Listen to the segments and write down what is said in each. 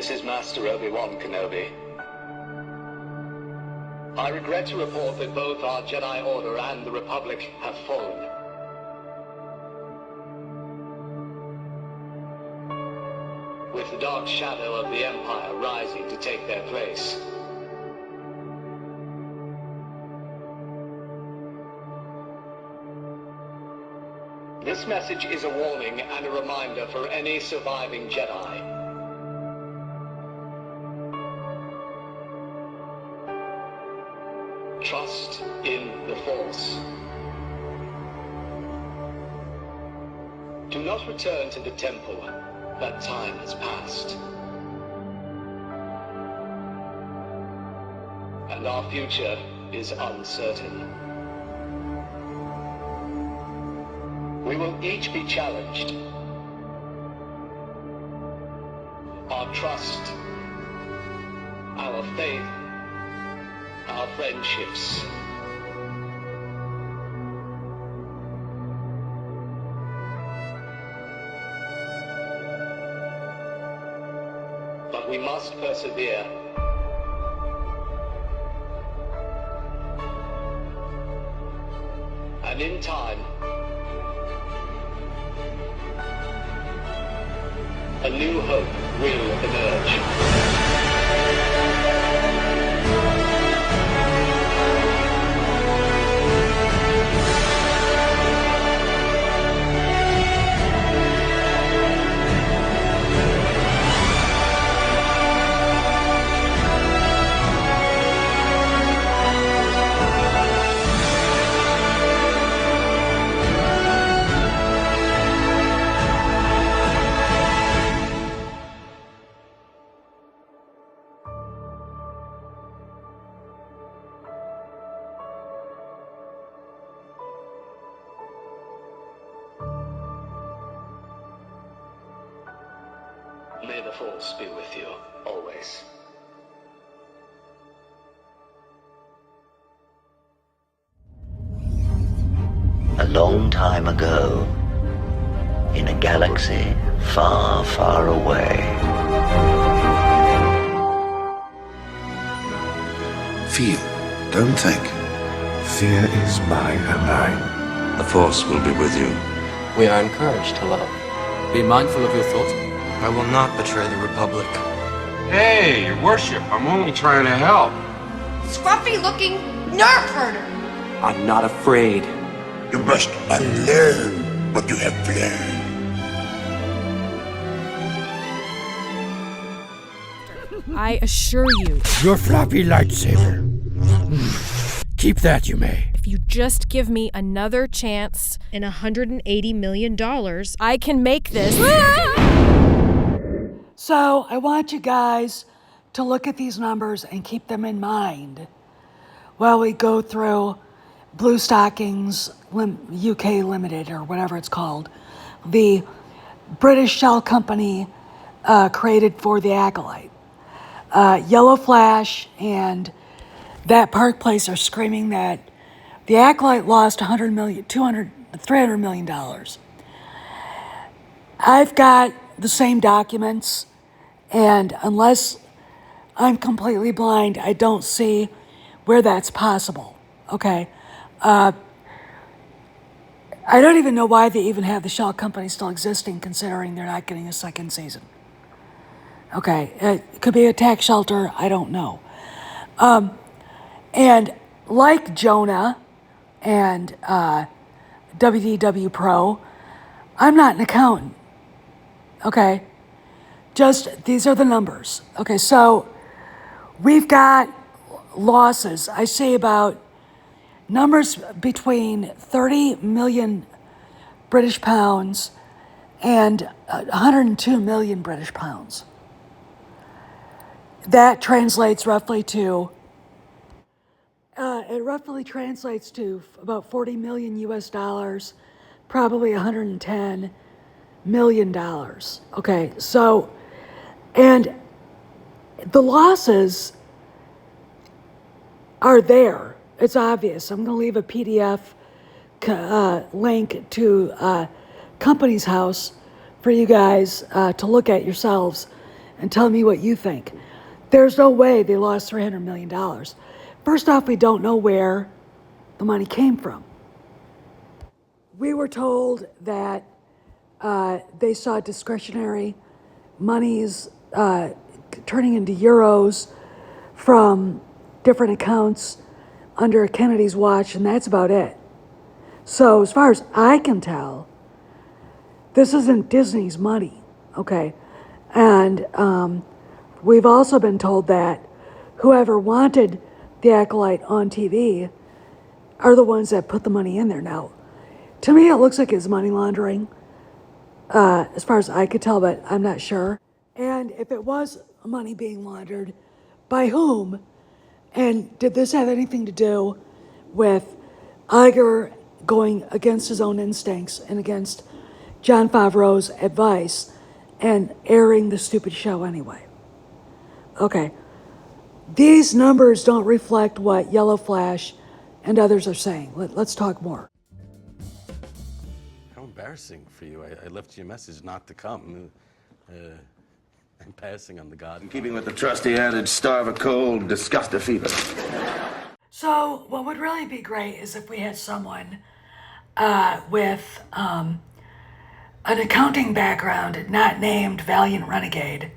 This is Master Obi-Wan Kenobi. I regret to report that both our Jedi Order and the Republic have fallen. With the dark shadow of the Empire rising to take their place. This message is a warning and a reminder for any surviving Jedi. Trust in the Force. Do not return to the temple. That time has passed. And our future is uncertain. We will each be challenged. Our trust, our faith, our friendships. But we must persevere. And in time, a new hope will emerge. May the Force be with you, always. A long time ago, in a galaxy far, far away. Feel, don't think. Fear is my ally. The Force will be with you. We are encouraged to love. Be mindful of your thoughts. I will not betray the Republic. Hey, Your Worship, I'm only trying to help. Scruffy-looking nerf herder. I'm not afraid. You must unlearn what you have learned. I assure you. Your floppy lightsaber. Keep that, you may. If you just give me another chance and $180 million, I can make this. So I want you guys to look at these numbers and keep them in mind while we go through Blue Stockings UK Limited, or whatever it's called, the British shell company created for the Acolyte. Yellow Flash and that Park Place are screaming that the Acolyte lost $300 million. I've got the same documents, and unless I'm completely blind, I don't see where that's possible, okay? I don't even know why they even have the shell company still existing, considering they're not getting a second season. Okay, it could be a tax shelter, I don't know. And like Jonah and WDW Pro, I'm not an accountant, okay? these are the numbers. Okay, so we've got losses. I say about numbers between 30 million British pounds and 102 million British pounds. That translates roughly to, about 40 million US dollars, probably 110 million dollars. Okay, so, and the losses are there. It's obvious. I'm going to leave a PDF link to Company's House for you guys to look at yourselves and tell me what you think. There's no way they lost $300 million. First off, we don't know where the money came from. We were told that they saw discretionary monies turning into euros from different accounts under Kennedy's watch, and that's about it. So as far as I can tell, this isn't Disney's money, okay? And we've also been told that whoever wanted the Acolyte on TV are the ones that put the money in there. Now, to me, it looks like it's money laundering, as far as I could tell, but I'm not sure. And if it was money being laundered, by whom? And did this have anything to do with Iger going against his own instincts and against Jon Favreau's advice and airing the stupid show anyway? Okay. These numbers don't reflect what Yellow Flash and others are saying. Let's talk more. How embarrassing for you. I left you a message not to come. I'm passing on the God. In keeping with the trusty adage, starve a cold, disgust a fever. So what would really be great is if we had someone with an accounting background, not named Valiant Renegade,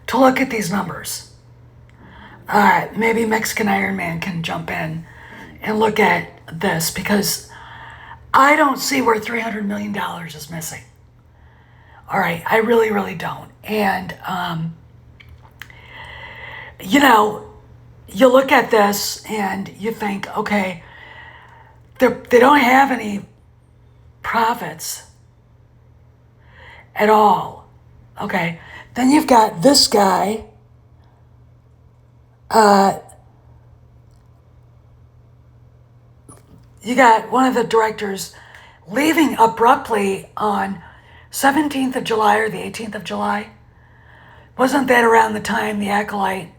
to look at these numbers. Maybe Mexican Iron Man can jump in and look at this, because I don't see where $300 million is missing. All right, I really, really don't. And, you know, you look at this and you think, okay, they don't have any profits at all. Okay, then you've got this guy, you got one of the directors leaving abruptly on 17th of July or the 18th of July. Wasn't that around the time The Acolyte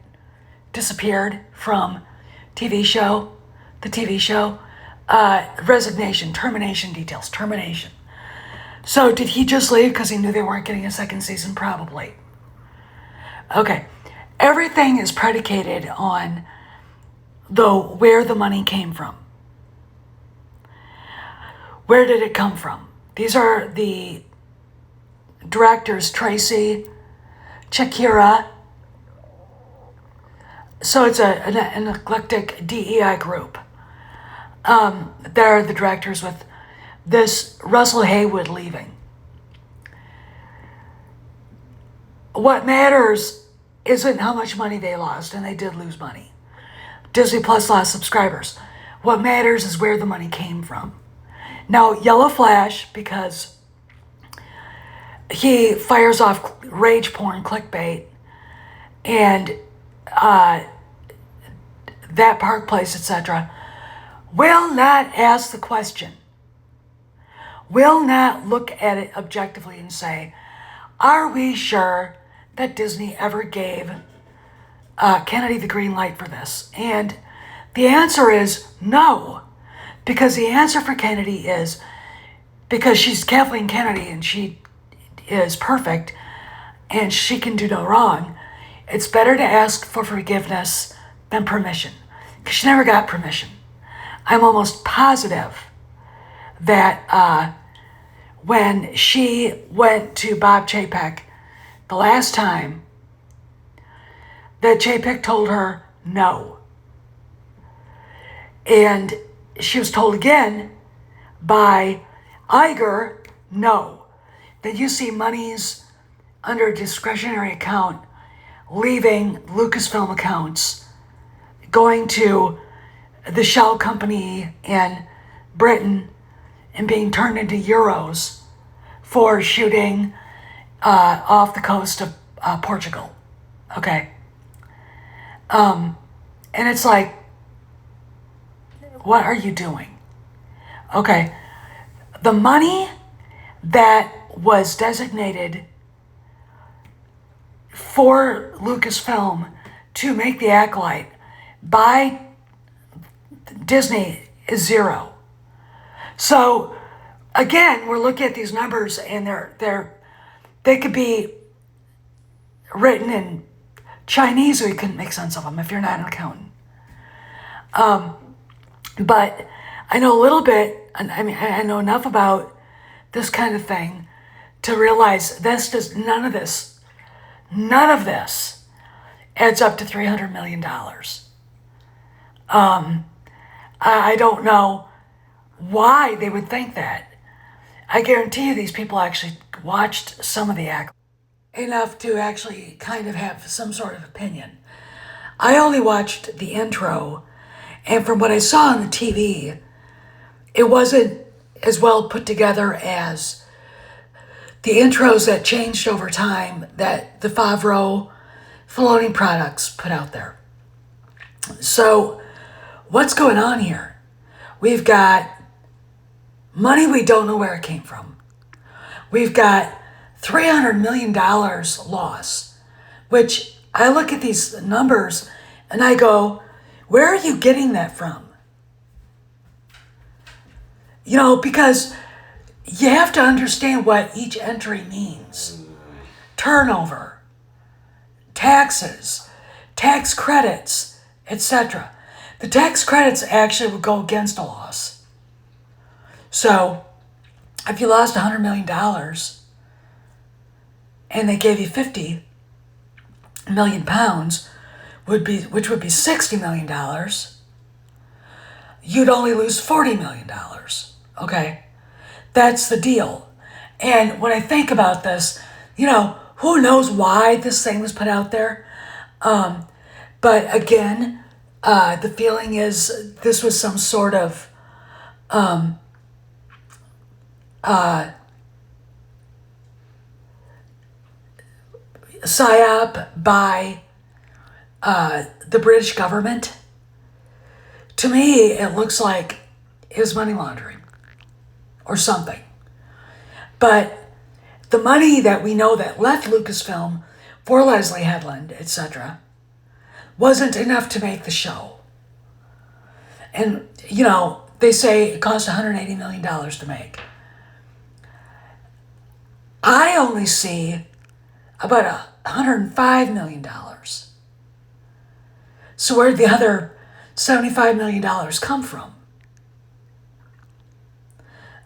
disappeared from the TV show? Termination details. So did he just leave because he knew they weren't getting a second season? Probably. Okay. Everything is predicated on where the money came from. Where did it come from? These are the directors, Tracy, Shakira. So it's an eclectic DEI group. They're the directors with this Russell Haywood leaving. What matters isn't how much money they lost, and they did lose money. Disney Plus lost subscribers. What matters is where the money came from. Now, Yellow Flash, because he fires off rage porn clickbait, and that Park Place, etc., will not ask the question, will not look at it objectively and say, are we sure that Disney ever gave Kennedy the green light for this? And the answer is no, because the answer for Kennedy is, because she's Kathleen Kennedy and she is perfect and she can do no wrong, it's better to ask for forgiveness than permission, because she never got permission. I'm almost positive that when she went to Bob Chapek the last time, that Chapek told her no. And she was told again by Iger, no. That you see monies under a discretionary account, leaving Lucasfilm accounts, going to the shell company in Britain and being turned into euros for shooting off the coast of Portugal. Okay. And it's like, what are you doing? Okay. The money that was designated for Lucasfilm to make The Acolyte by Disney is zero. So again, we're looking at these numbers and they could be written in Chinese, or you couldn't make sense of them if you're not an accountant. But I know a little bit, I know enough about this kind of thing to realize none of this adds up to $300 million. I don't know why they would think that. I guarantee you these people actually watched some of the act enough to actually kind of have some sort of opinion. I only watched the intro, and from what I saw on the TV, it wasn't as well put together as the intros that changed over time that the Favreau Filoni products put out there. So what's going on here? We've got money we don't know where it came from. We've got $300 million loss, which I look at these numbers and I go, where are you getting that from? You know, because you have to understand what each entry means. Turnover, taxes, tax credits, etc. The tax credits actually would go against a loss. So if you lost $100 million and they gave you 50 million pounds, which would be $60 million, you'd only lose $40 million. Okay? That's the deal. And when I think about this, you know, who knows why this thing was put out there? But again, the feeling is this was some sort of psyop by the British government. To me, it looks like it was money laundering or something. But the money that we know that left Lucasfilm for Leslie Headland, etc., wasn't enough to make the show. And, you know, they say it cost $180 million to make. I only see about $105 million. So where'd the other $75 million come from?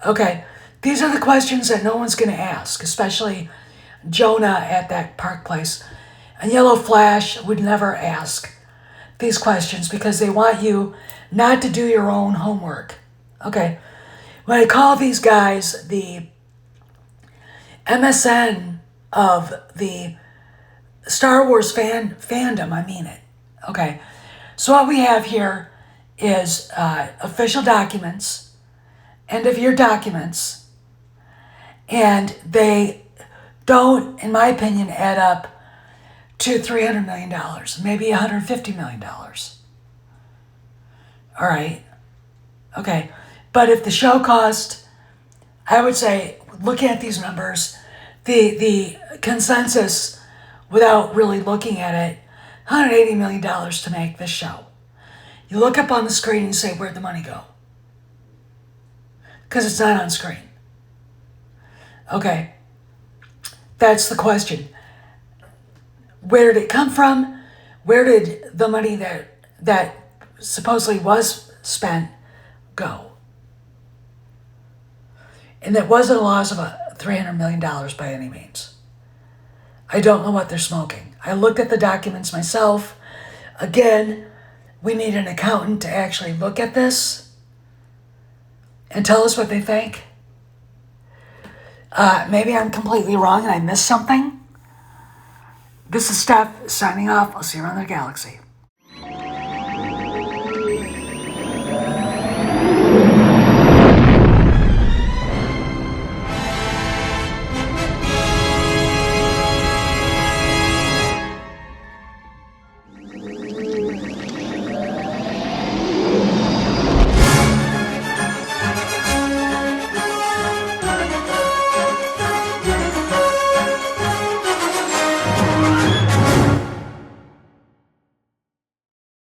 Okay, these are the questions that no one's going to ask, especially Jonah at that park place. And Yellow Flash would never ask these questions because they want you not to do your own homework. Okay, when I call these guys the MSN of the Star Wars fandom, I mean it. Okay, so what we have here is official documents, end of year documents, and they don't, in my opinion, add up to $300 million, maybe $150 million. All right, okay, but if the show cost, I would say, looking at these numbers, the consensus, without really looking at it, $180 million to make this show. You look up on the screen and say, where'd the money go? Because it's not on screen. Okay, that's the question. Where did it come from? Where did the money that supposedly was spent go? And it wasn't a loss of $300 million by any means. I don't know what they're smoking. I looked at the documents myself. Again, we need an accountant to actually look at this and tell us what they think. Maybe I'm completely wrong and I missed something. This is Steph signing off. I'll see you around the galaxy.